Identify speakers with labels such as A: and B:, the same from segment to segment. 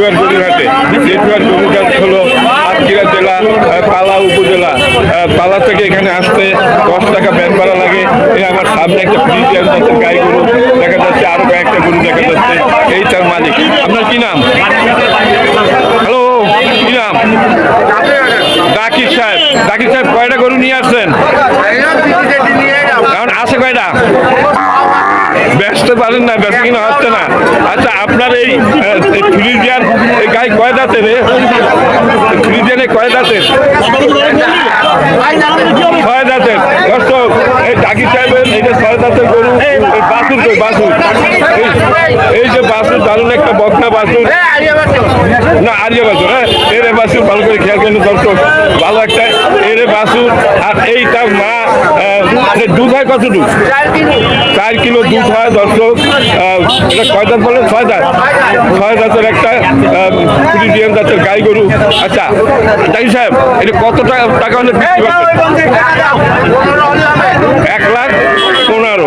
A: গরুঘাটে গরুঘাট হলো সাতক্ষীরা জেলা পালা উপজেলা। পালা থেকে এখানে আসতে 10 টাকা ব্যান ভাড়া লাগে। এই আমার সামনে একটা ফ্রিজিয়ান জাতের গাই গরু দেখা যাচ্ছে, আরো কয়েকটা গরু দেখা যাচ্ছে। এই তার মালিক। আপনার কি নাম? হ্যালো, কি নাম? জাকির সাহেব। জাকির সাহেব কয়টা গরু নিয়ে আসছেন? কারণ আছে কয়টা? ব্যস্ত পারেন না, ব্যস্ত কিনা হচ্ছে না। আচ্ছা, আপনার এই ফ্রিজিয়ান গাই কয় দাঁতের? ফ্রিজিয়ানে কয় দাঁতের? 6 দাঁতের। দর্শক, এই জাকির সাহেবের এইটা 6 দাঁতের গরু। বাছুর কই? বাছুর এই যে বাছুর, দারুণ একটা বকনা বাছুর না, আরিয়া বাছুর। হ্যাঁ, এরে বাছুর, ভালো করে খেয়াল করেন দর্শক, ভালো একটা এরে বাছুর। আর এইটার মা দুধ হয় কতটুকু? 4 কিলো দুধ হয় দর্শক। এটা কয় দাঁত বলেন? 6 দাঁত। 6 দাঁতের একটা ফ্রিজিয়ান জাতের গাই গরু। আচ্ছা জাকির সাহেব, এটা কত টাকা হলে বিক্রি করবেন? 1,15,000।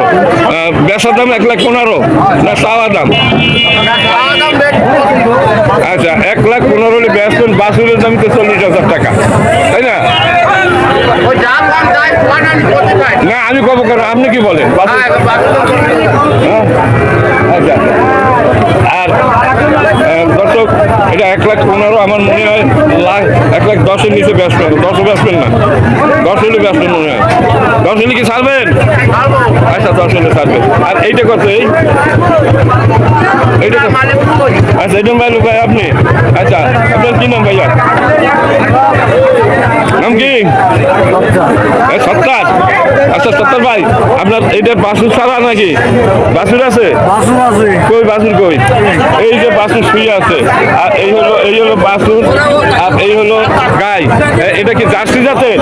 A: বেচার দাম 1,15,000 না চাওয়া দাম? আচ্ছা, 1,15,000 হলে বেচবেন। বাছুরের দাম তো 40,000 টাকা, তাই না? না, আমি কব কেন, আপনি কি বলেন? আচ্ছা, আর দর্শক, এটা 1,15,000 আমার মনে হয় 1,10,000 নিচে বেচবেন। 10 বেচবেন না? 10 হলে বেচবেন মনে হয়। 10 হলে কি ছাড়বেন? আচ্ছা, 10 হলে ছাড়বেন। আর এইটা কত? এইটা আচ্ছা, এটা ভাই ভাই আপনি। আচ্ছা, আপনার কি নাম ভাইয়া? নাম কি? সত্তার। আচ্ছা সত্তার ভাই, আপনার এইটা বাছুর ছাড়া নাকি? বাছুর আছে? কই বাছুর কই? এই যে বাছুর শুয়ে আছে। আর এই হলো বাছুর, আর এই হলো গাই। এটা কি জার্সি জাতের?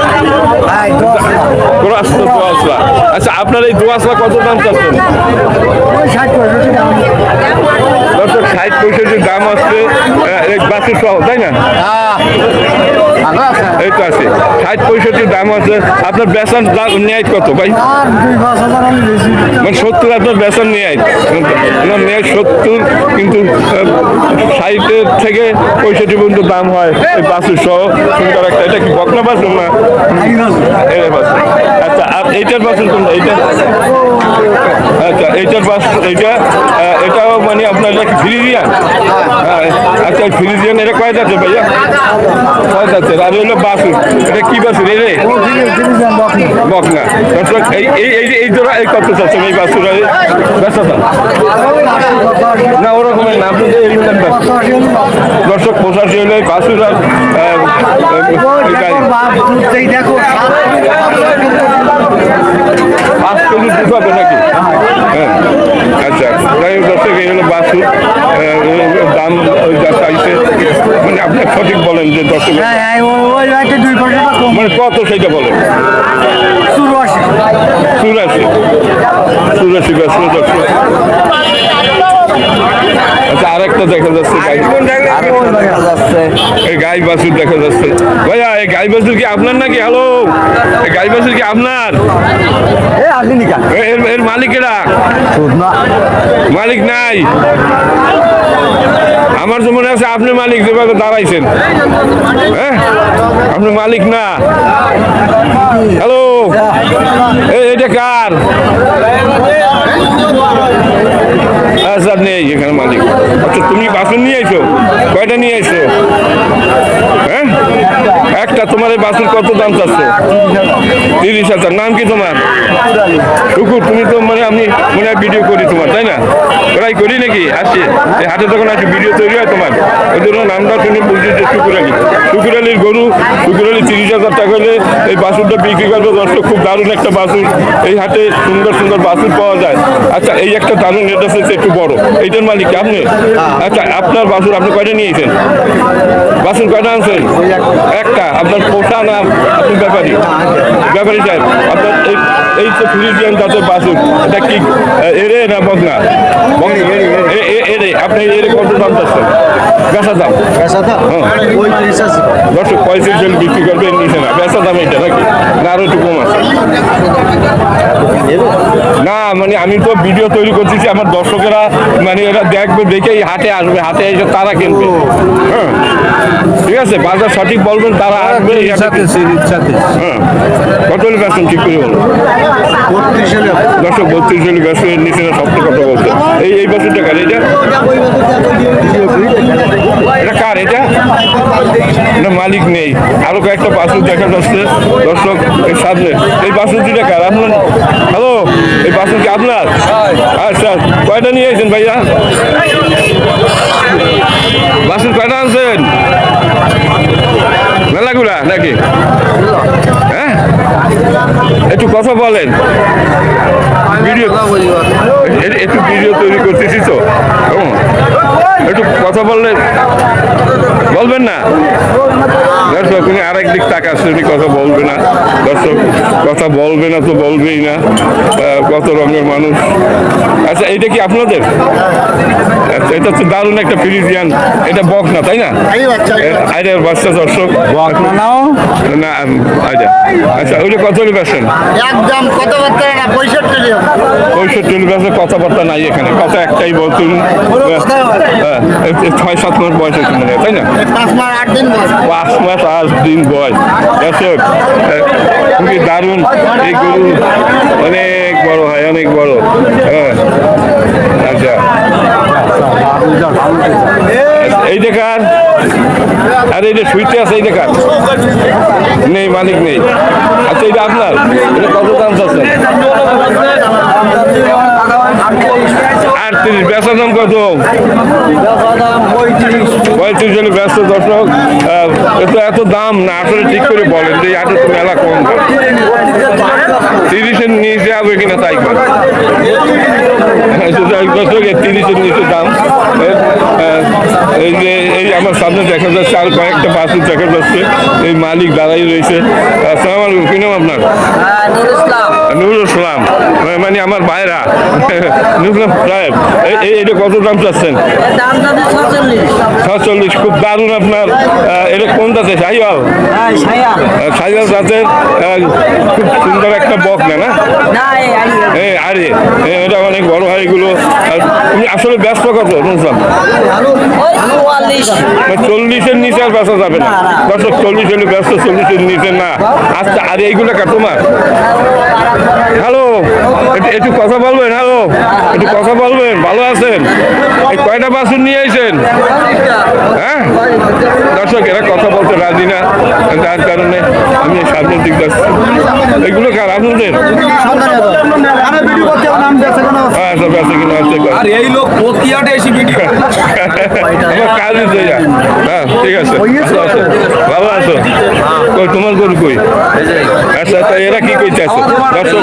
A: দোয়াশলা। আচ্ছা, আপনার এই দোয়াশলা কত দাম চাচ্ছেন? দর্শক, 60-65 দাম আসছে বাছুর সহ, তাই না? এই তো আছে 60-65 দাম আছে। আপনার বেতন নেয় কত ভাই? মানে 70 আপনার বেতন নেয় 70, কিন্তু 60 থেকে 65 পর্যন্ত দাম হয় এই বাছুর সহ। সুন্দর একটা। এটা কি বকনা বাছুর না? আচ্ছা, আর এইটার বাছুর কোনটা? এইটা? আচ্ছা, এইটার বাছুর এটাও মানে আপনার এটা কি ফ্রিজিয়ান? আচ্ছা, ফ্রিজিয়ান। এটা কয় যাচ্ছে ভাইয়া? 6 যাচ্ছে। আর হলো বাছুর। এটা কি বাছুর? এরে বকনা। দর্শক, এই জোড়া এই কত চাচ্ছেন এই বাছুর? বেচা না ওরকমের না, আপনি দর্শক 85 হলে বাছুর। আর 5 কেজি দুধ হবে নাকি? হ্যাঁ, আচ্ছা। যাই হোক দর্শক, এই হলো বাছুর। দাম যা চাইছে, মানে আপনি সঠিক বলেন যে দর্শক মানে কত সেইটা বলেন। 84 বেচলো দর্শক। আচ্ছা, আরেকটা দেখা যাচ্ছে এই গাই বাছুর দেখা যাচ্ছে। ভাইয়া, এই গাই বাছুর কি আপনার নাকি? হ্যালো, এই গাই বাছুর কি আপনার? এর মালিকেরা? মালিক নাই। আমার তো মনে আছে আপনি মালিক, যেভাবে দাঁড়াইছেন। হ্যাঁ, আপনি মালিক না। হ্যালো, এটা কার? আচ্ছা, নেই এখানে মালিক। আচ্ছা, তুমি বাছুর নিয়ে আইছো? কয়টা নিয়ে আইছো? হ্যাঁ, একটা। তোমার এই বাছুর কত দাম চাচ্ছ? 30,000। নাম কি তোমার? টুকুর। তুমি তো মানে আমি মনে হয় ভিডিও করি তোমার, তাই না? ওরাই করি নাকি? আসছি এই হাটে যখন আসি ভিডিও তৈরি হয় তোমার, ওই জন্য নামটা শুনে বলছি যে টুকুর আলী। টুকুর আলীর গরু। টুকুর আলী 30,000 টাকা হলে এই বাছুরটা বিক্রি করবে দর্শক। খুব দারুণ একটা বাছুর। এই হাটে সুন্দর সুন্দর বাছুর পাওয়া যায়। আচ্ছা, এই একটা দারুণ, এটা হচ্ছে একটু বড়। এইটার মালিক আপনি? আচ্ছা, আপনার বাছুর আপনি কয়টা নিয়েছেন? বাছুর কয়টা আনছেন? একটা। আপনি আপনার পোষা না আপনি ব্যাপারী সাহেব আপনার এই তো ফ্রিজিয়ান জাতের বাছুর এটা কি এরে না বগনা এরে আপনি এরে কত দাম চাচ্ছেন বেচা দাম দর্শক 35 বিক্রি করবেন নিচে না বেচা দাম এটা নাকি না আরো একটু কম আছে না মানে আমি তো ভিডিও তৈরি করতেছি আমার দর্শকেরা মানে এরা দেখবে দেখে হাটে আসবে হাটে এসে তারা কিনবে হ্যাঁ ঠিক আছে বাজার সঠিক বলবেন তারা আসবে হ্যাঁ কত হলে বেচেন ঠিক করে বলুন দর্শক 32 হলে বেচেন নিচে না সবচেয়ে কথা বলতে এই বছরটা কার এটা কার এটা মালিক নেই আরো কয়েকটা বাছুর দেখা যাচ্ছে দর্শক এর সামনে এই বাছুর দুটা কার আপনার হ্যালো এই বাছুর কি আপনার আচ্ছা কয়টা নিয়ে এসেছেন ভাইয়া বাছুর কয়টা আনছেন মেলাগুলা নাকি হ্যাঁ একটু কথা বলেন ভিডিও একটু ভিডিও তৈরি করতেছি তো একটু কথা বললেন বলবেন না দর্শক উনি আরেক দিক তাকাচ্ছে উনি কথা বলবে না দর্শক কথা বলবে না তো বলবেই না কত রঙের মানুষ আচ্ছা এইটা কি আপনাদের আচ্ছা এটা তো দারুণ একটা ফ্রিজিয়ান এটা বক না তাই না আইডার বাচ্চা দর্শক বক না নাও না আইডা আচ্ছা ওইটা কত হলে বেচেন
B: একদম কথাবার্তা না
A: 65 বেচে কথাবার্তা নাই এখানে কথা একটাই বলতুন 6-7 মাস বয়স হয়েছে মনে হয় তাই না
B: 5 মাস 8 দিন বয়স
A: 5 মাস 8 দিন বয়স দর্শক খুবই দারুণ এই গরু অনেক বড় হয় অনেক বড় হ্যাঁ আচ্ছা এই দেখার আর এই যে শুইতে আছে এই দেখার নেই মালিক নেই আচ্ছা এটা আপনার এটা কত দাম চাচ্ছেন 38 বেচা দাম কত 35 জনে ব্যস্ত দর্শক এত দাম না আসলে ঠিক করে বলেন যে আট তো মেলা কম দাম 30-এর নিচে হবে কিনা তাই কর দর্শক 30-এর নিচে দাম এই যে এই আমার সামনে দেখা যাচ্ছে আর কয়েকটা বাছুর দেখা যাচ্ছে এই মালিক দাঁড়াই রয়েছে আসসালামু আলাইকুম কি নাম আপনার নুরুল ইসলাম মানে আমার ভাইরা নুরুল সাহেব এটা কত দাম চাচ্ছেন 46 খুব দারুণ আপনার এটা কোন জাতের শাহিওয়াল শাহিওয়াল জাতের খুব সুন্দর একটা বক না আরে এটা অনেক বড় হয় এগুলো তুমি আসলে ব্যস্ত কত বুঝলাম 40-এর নিচে আর বেচা যাবে না দর্শক 40 হলে ব্যস্ত 40-এর নিচে না আচ্ছা আর এইগুলো কা তোমার হ্যালো একটু কথা বলবেন হ্যালো একটু কথা বলবেন ভালো আছেন এই কয়টা বাছুর নিয়ে আইছেন হ্যাঁ দর্শক এরা কথা বলতে রাজি না যার কারণে আমি সামনের দিক যাচ্ছি এগুলো কার আপনাদের আচ্ছা বেঁচে কিনা আছে
C: এই লোক প্রতিহাটে এসে ভিডিও
A: আমার কাজ হচ্ছে হ্যাঁ ঠিক আছে ভালো আছো কই তোমার গরু কই আচ্ছা তা এরা কি কইতে আছে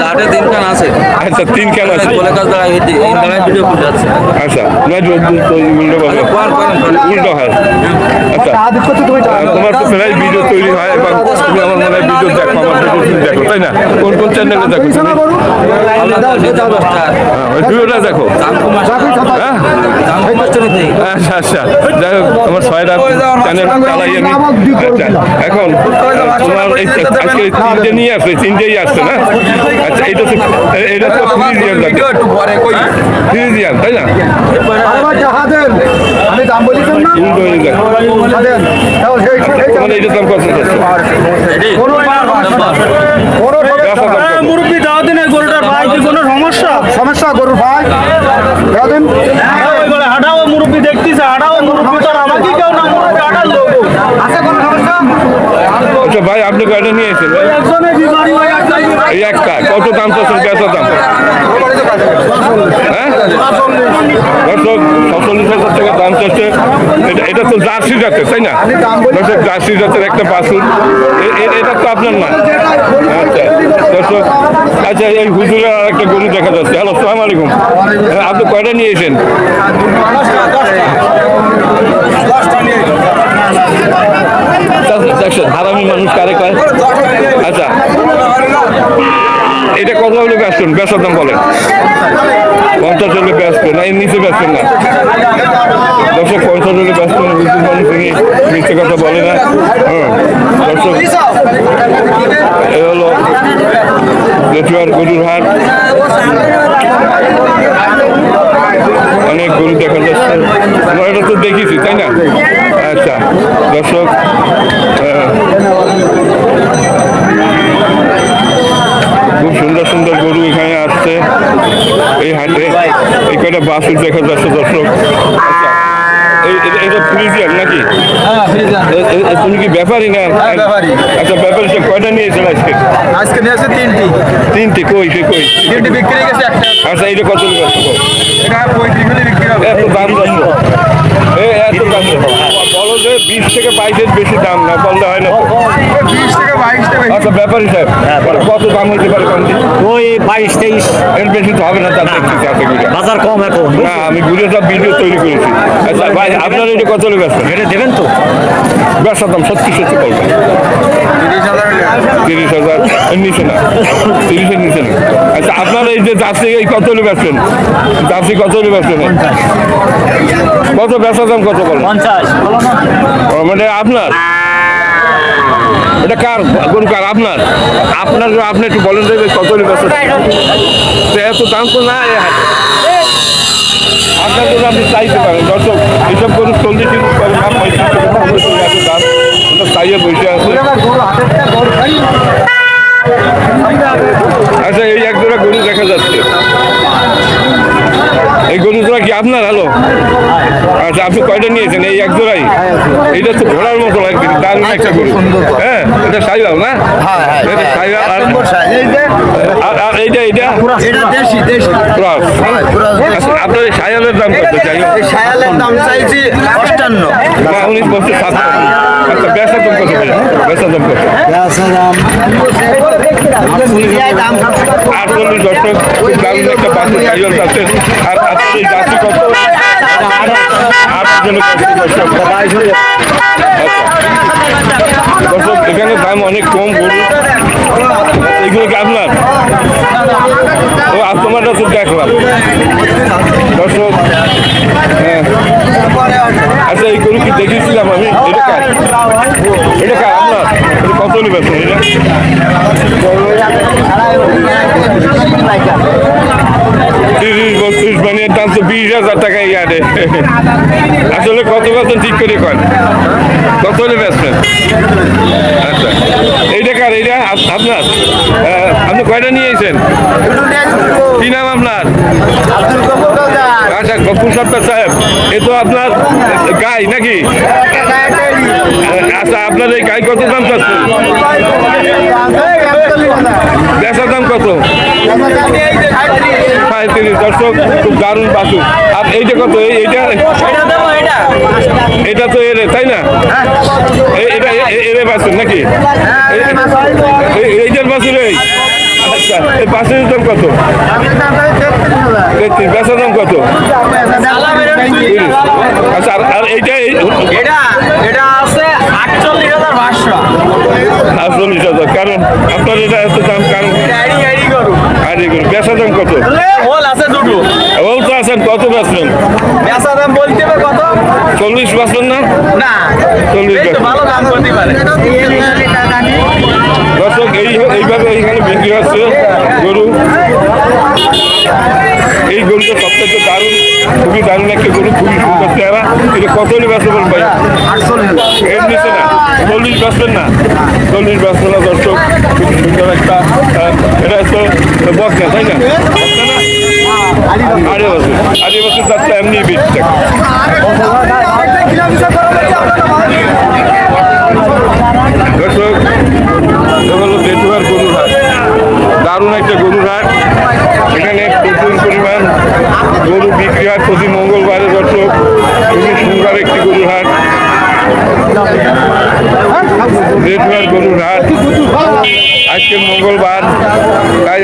C: হাটে 3 কান আছে
A: আচ্ছা 3 কান আছে
C: বলে কাজ দাঁড়ায় এই দাঁড়ায় ভিডিও করে যাচ্ছে
A: আচ্ছা না উল্টো হয় আচ্ছা তোমার তো প্রায় ভিডিও তৈরি হয় এবং তুমি আমার মনে হয় ভিডিও দেখো আমার ভিডিও দেখো তাই না কোন কোন চ্যানেলে দেখো ভিডিওটা দেখো হ্যাঁ আচ্ছা আচ্ছা যাই হোক আমার 6টা চ্যানেল চালাই আমি আচ্ছা এখন তোমার এই আজকে 3টে নিয়ে আসছে 3টেই আসছে না আচ্ছা এটা তো ফ্রিজিয়ান তাই না
B: আমি দাম বলেছেন না
A: উল্টো হয়ে যায় তোমার এইটার দাম কত
B: মুরব্বী দাও দিন গরুটার ভাই কি কোনো সমস্যা গরুর ভাই দাও দিন হাঁটাও মুরব্বী দেখতেছে হাঁটাও মুরব্বী তো আমাকে কেউ না মুরব্বী হাঁটার লোক আছে কোনো সমস্যা
A: আচ্ছা ভাই আপনি কয়টা নিয়েছেন এই একটা কত দাম তো বেচা দাম হ্যাঁ দর্শক 46,000 টাকা দাম চাচ্ছে এটা তো জার্সি জাতের তাই না দর্শক জার্সি জাতের একটা বাছুর এটা তো আপনার না আচ্ছা দর্শক আচ্ছা এই হুজুরের আর একটা গরু দেখা যাচ্ছে হ্যালো আসসালামু আলাইকুম আপনি কয়টা নিয়েছেন হারামি মানুষ কারা দাম বলেন? 50 হলে ব্যস্ত না, এর নিচে ব্যস্ত না। দর্শক 50 হলে ব্যস্ত না, বুঝতে পারেন তিনি মিথ্যে কথা বলে না। দর্শক এ হলো জেঠুয়ার গরুর হাট। অনেক গরু দেখা যাচ্ছে, আমরা এটা তো দেখেছি তাই না? আচ্ছা দর্শক খুব সুন্দর সুন্দর গরু এখানে আসছে এই হাটে। এই কয়টা বাছুর দেখা যাচ্ছে দর্শক। আচ্ছা এটা ফ্রিজিয়ান নাকি? তুমি কি ব্যাপারী না? আচ্ছা ব্যাপারী সে কয়টা নিয়েছেন আজকে?
B: আজকে নিয়ে আসে
A: তিনটি। কই কই?
B: তিনটি বিক্রি হয়ে গেছে একটা।
A: আচ্ছা এটা কত ব্যস্ত?
B: এটা 35 হলে বিক্রি হবে।
A: এত দাম যাচ্ছে, এত দাম বলো যে 20 থেকে 22-এর বেশি দাম না বললে হয় না।
B: 20 থেকে 22 টাকা।
A: আচ্ছা ব্যাপারী সাহেব কত দাম হতে পারে?
D: ওই 22-23
A: এর বেশি তো হবে না, তার দেখতেছি আছে কিনা।
D: বাজার কম এখন।
A: না আমি ঘুরে সব ভিডিও তৈরি করেছি। আচ্ছা ভাই আপনার এটা কত হলে ব্যস্ত?
D: এটা দেবেন তো?
A: ব্যবসা দাম সত্যি বলবেন? 30,000 এর নিচে না, 30-এর নিচে না। আচ্ছা আপনার এই যে জার্সি এই কত হলে ব্যস্তেন? জার্সি কত হলে ব্যস্তেন? কত ব্যবসা দাম কত বলেন?
D: 50।
A: মানে আপনার এটা কার গরু? কার? আপনার আপনি একটু বলেন যে কত হলে ব্যস্ত? এত দাম তো না এ হাটে। আপনার জন্য আপনি চাইতে পারেন। দর্শক এইসব গরু 40 করে দাম, 35 করে দাম, 50 করে এত দাম চাইয়ে বসে আছে। আচ্ছা এই এক জোড়া গরু দেখা যাচ্ছে, এই গরু জোড়া কি আপনার? হ্যালো আচ্ছা আপনি কয়টা নিয়েছেন? এই এক জোড়াই? এইটা তো ঘোড়ার মতো লাগবে, দারুণ একটা গরু। হ্যাঁ এটা সাইলাল না? এটা সাইলাল। আর এইটা ক্রস। আচ্ছা আপনার এই সাইলালের দাম কত?
B: শায়ালের দাম চাইছি 58।
A: না 19 বছর 7। আচ্ছা বেচার দাম কত? বেচার দাম কত? 48 দর্শক। খুব দারুণ একটা বাছুর সাইলাল আছে। আর আপনার এই জাতি কত? 8 জনের কত দর্শক? দর্শক এখানে দাম অনেক কম গরু। এগুলো কি আপনার? ও তোমারটা তো দেখলাম দর্শক। হ্যাঁ আচ্ছা এই গরু কি দেখেছিলাম আমি? এটা কার? এটা কার আপনার? এটা কত নেবেন এটা? 30-32 মানে এর দাম তো 20,000 টাকা ইয়ারে। আসলে কত ঠিক করে কন, কত হলে বেচবেন? আচ্ছা এইটা কার? এইটা আপনার? আপনি কয়টা নিয়েছেন? কি নাম আপনার? আচ্ছা গফুর সত্তার সাহেব, এ তো আপনার গাই নাকি? আচ্ছা আপনার এই গাই কত দাম চাচ্ছেন? বেচার দাম কত? 35। দর্শক খুব দারুণ বাছুর। আর এইটা কত? এটা তো এরে তাই না? এটা এরে বাছুর নাকি? এইটার বাছুর এই? আচ্ছা এই বাছুরের দাম কত? 33। বেচার দাম কত? আচ্ছা আর এইটা?
B: এটা আছে
A: 48,000। কারণ আপনার এটা এত দাম কারণ? আরে গরু বেচার দাম কত?
B: হোল আছে দুটো।
A: ওল তো আছেন, কত বেচবেন?
B: বেচা দাম বলতে হবে কত?
A: 40 বেচবেন না?
B: না
A: 40
B: এই তো ভালো দাম করতে পারে।
A: দর্শক এইভাবে এইখানে বিক্রি হচ্ছে গরু। এই গরুটা সবথেকে দারুণ, খুবই দারুণ একটা গরু, খুবই সুন্দর চেহারা। এটা কত হলে বেচবেন ভাই?
B: 48।
A: এর নিচে না? 40 বেচবেন না? 40 বেচবেন না দর্শক। খুব সুন্দর একটা এটা তো বক্স না তাই না? আড়ে বছর যাচ্ছে এমনি বেশি থাকে। দর্শক হলো জেঠুয়ার গরুর হাট, দারুণ একটা গরুর হাট। এখানে প্রচুর পরিমাণ গরু বিক্রি হয় প্রতি মঙ্গলবারে। দর্শক খুবই সুন্দর একটি গরুর হাট, জেঠুয়ার গরুর হাট। আজকে মঙ্গলবার, তাই